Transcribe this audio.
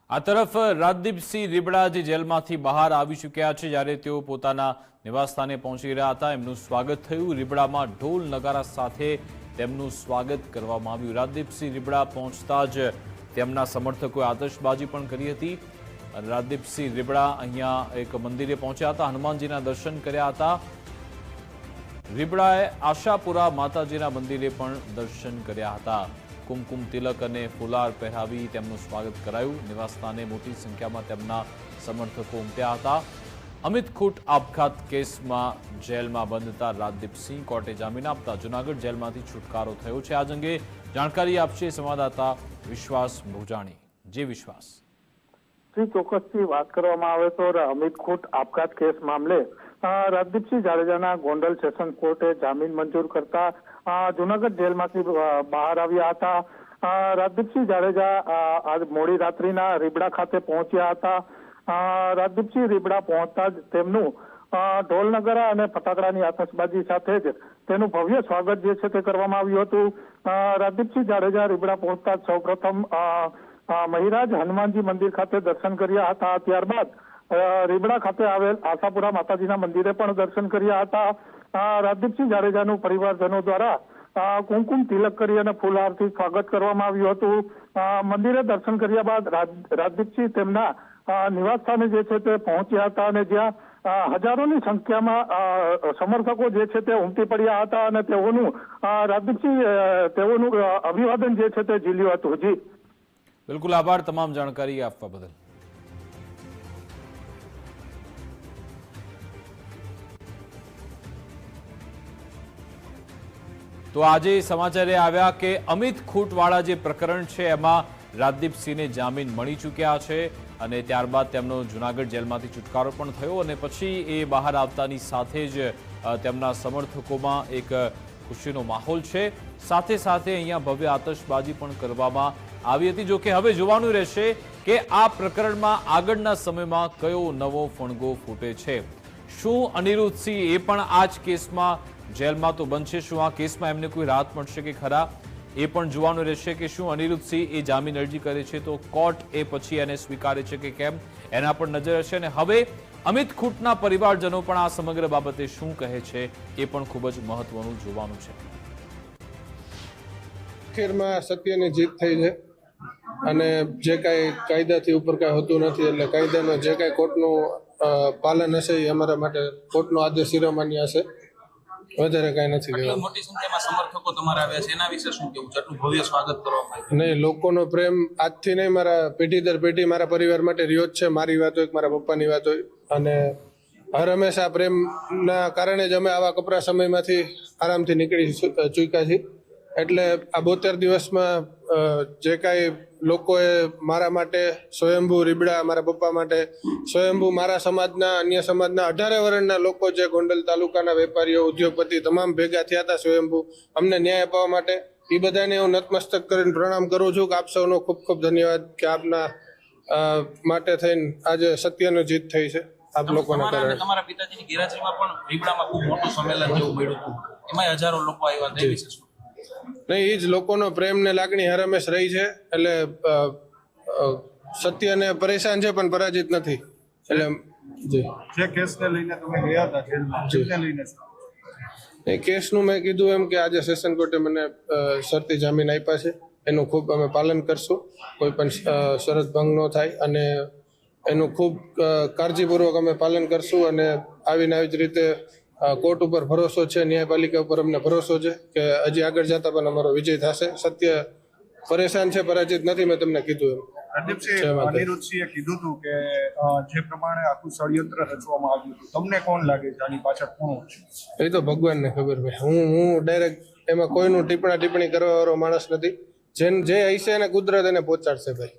આ તરફ રાજદીપસિંહ રીબડા જે જેલમાંથી બહાર આવી ચૂક્યા છે, જ્યારે તેઓ પોતાના નિવાસસ્થાને પહોંચી રહ્યા હતા, એમનું સ્વાગત થયું. રીબડામાં ઢોલ નગારા સાથે તેમનું સ્વાગત કરવામાં આવ્યું. રાજદીપસિંહ રીબડા પહોંચતા જ તેમના સમર્થકોએ આતશબાજી પણ કરી હતી. રાજદીપસિંહ રીબડા અહીંયા એક મંદિરે પહોંચ્યા હતા, હનુમાનજીના દર્શન કર્યા હતા. રીબડાએ આશાપુરા માતાજીના મંદિરે પણ દર્શન કર્યા હતા. કુમકુમ તિલક અને ફુલાર પહેરાવી તેમનું સ્વાગત કરાયું. નિવાસસ્થાને મોટી સંખ્યામાં તેમના સમર્થકો ઉમટ્યા હતા. અમિત ખૂટ આપઘાત કેસમાં જેલમાં બંધ હતા રાજદીપસિંહ કોર્ટે જામીન આપતા જૂનાગઢ જેલમાંથી છુટકારો થયો છે. આજ અંગે જાણકારી આપશે સંવાદદાતા વિશ્વાસ ભોજાણી. જે વિશ્વાસ ચોક્કસથી વાત કરવામાં આવે તો અમિત ખૂટ આપઘાત કેસ મામલે રાજદીપસિંહ જાડેજાના ગોંડલ સેશન કોર્ટે જામીન મંજૂર કરતા જૂનાગઢ જેલમાંથી બહાર આવ્યા હતા. રાજદીપસિંહ જાડેજા આજ મોડી રાત્રિના રીબડા ખાતે પહોંચ્યા હતા. રાજદીપસિંહ રીબડા પહોંચતા જ તેમનું ઢોલ નગારા અને ફટાકડાની આતશબાજી સાથે જ તેનું ભવ્ય સ્વાગત જે છે તે કરવામાં આવ્યું હતું. રાજદીપસિંહ જાડેજા રીબડા પહોંચતા સૌપ્રથમ મહિરાજ હનુમાનજી મંદિર ખાતે દર્શન કર્યા હતા. ત્યારબાદ રીબડા ખાતે આવેલ આશાપુરા માતાજીના મંદિરે પણ દર્શન કર્યા હતા. રાજદીપસિંહ જાડેજાનું પરિવારજનો દ્વારા કુમકુમ તિલક કરી અને ફૂલહારથી સ્વાગત કરવામાં આવ્યું હતું. મંદિરે દર્શન કર્યા બાદ રાજદીપસિંહ તેમના નિવાસસ્થાને જે છે તે પહોંચ્યા હતા અને જ્યાં હજારોની સંખ્યામાં સમર્થકો જે છે તે ઉમટી પડ્યા હતા અને તેઓનું અભિવાદન જે છે તે ઝીલ્યું હતું. જી બિલકુલ, આભાર તમામ જાણકારી આપવા બદલ. તો આજે સમાચાર આવ્યા કે અમિત ખૂટવાળા જે પ્રકરણ છે એમાં રાજદીપસિંહને જામીન મળી ચૂક્યા છે અને ત્યારબાદ તેમનો જૂનાગઢ જેલમાંથી છુટકારો પણ થયો અને પછી એ બહાર આવતાની સાથે જ તેમના સમર્થકોમાં એક ખુશીનો માહોલ છે. સાથે સાથે અહીંયા ભવ્ય આતશબાજી પણ કરવામાં આવી હતી. જો કે હવે જોવાનું રહેશે કે આ પ્રકરણમાં આગળના સમયમાં કયો નવો ફણગો ફૂટે છે. શું અનિરુદ્ધસિંહ એ પણ આ જ કેસમાં જેલમાં તો બનશે? શું આ કેસમાં એમને કોઈ રાહત મળશે કે ખરા? એ પણ જોવાનું રહેશે કે શું અનિરુદ્ધસિંહ એ જામીન અરજી કરે છે તો કોર્ટ એ પછી એને સ્વીકારે છે કે કેમ, એના પર નજર હશે. અને હવે અમિત ખૂટના પરિવારજનો પણ આ સમગ્ર બાબતે શું કહે છે એ પણ ખૂબ જ મહત્વનું જોવાનું છે. આખિરમાં સત્યની જીત થઈ છે અને જે કાંઈ કાયદાથી ઉપર કાંઈ હોતું નથી, એટલે કાયદાનો જે કાંઈ કોર્ટનું પાલન હશે એ અમારા માટે કોર્ટનો આદેશ શિરોમાન્ય હશે. વધારે કાંઈ નથી કહેવાનું. મોટી સંખ્યામાં સમર્થકો તમારા આવ્યા છે, એના વિશે શું કહેવું? આટલું ભવ્ય સ્વાગત કરવામાં આવ્યું. નહીં, લોકોનો પ્રેમ આજથી નહીં, મારા પેઢી દર પેઢી મારા પરિવાર માટે રહ્યો જ છે. મારી વાત હોય કે મારા પપ્પાની વાત હોય, અને હર હંમેશા પ્રેમના કારણે જ અમે આવા કપરા સમયમાંથી આરામથી નીકળી ચૂક્યા છીએ. એટલે આ 72 દિવસમાં જે કાંઈ લોકોએ મારા માટે સ્વયંભૂ રીબડા, મારા પપ્પા માટે સ્વયંભૂ, મારા સમાજના, અન્ય સમાજના 18 વર્ણના લોકો જે ગોંડલ તાલુકાના વેપારીઓ, ઉદ્યોગપતિ તમામ ભેગા થયા હતા સ્વયંભૂ અમને ન્યાય અપાવવા માટે. એ બધાને હું નતમસ્તક કરીને પ્રણામ કરું છું કે આપ સૌનો ખૂબ ખૂબ ધન્યવાદ કે આપના માટે થઈને આજે સત્યની જીત થઈ છે આપ લોકોના કારણે. તમારા પિતાજીની ગેરહાજરીમાં પણ રીબડામાં ખૂબ મોટું સંમેલન જેવું મળ્યું હતું, એમાં હજારો લોકો આવ્યા હતા. એ વિશે શું? નહીં, એ જ લોકોનો પ્રેમ ને લાગણી હર હંમેશ રહી છે. એટલે સત્યને પરેશાન છે પણ પરાજિત નથી. એટલે જે કેસને લઈને તમે ગયા હતા જેલમાં, જેને લઈને એ કેસનું મેં કીધું એમ કે આજે સેશન કોર્ટે મને શરતી જામીન આપ્યા છે. એનું ખૂબ અમે પાલન કરશું, કોઈ પણ શરત ભંગ ન થાય અને એનું ખૂબ કાળજીપૂર્વક અમે પાલન કરશું. અને આવીને આવી જ રીતે કોર્ટ ઉપર ભરોસો છે, ન્યાયપાલિકા ઉપર અમને ભરોસો છે કે હજી આગળ જતા પણ અમારો વિજય થશે. સત્ય પરેશાન છે, પરાજિત નથી. મેં તમને કીધું એમ. અનિરુદ્ધસિંહે કીધું હતું કે જે પ્રમાણે આખું ષડયંત્ર રચવામાં આવ્યું હતું, તમને કોણ લાગે છે આની પાછળ કોણ છે? એ તો ભગવાનને ખબર ભાઈ. હું ડાયરેક્ટ એમાં કોઈનું ટિપ્પણી કરવા વાળો માણસ નથી. જે હશે એને કુદરત એને પહોંચાડશે ભાઈ.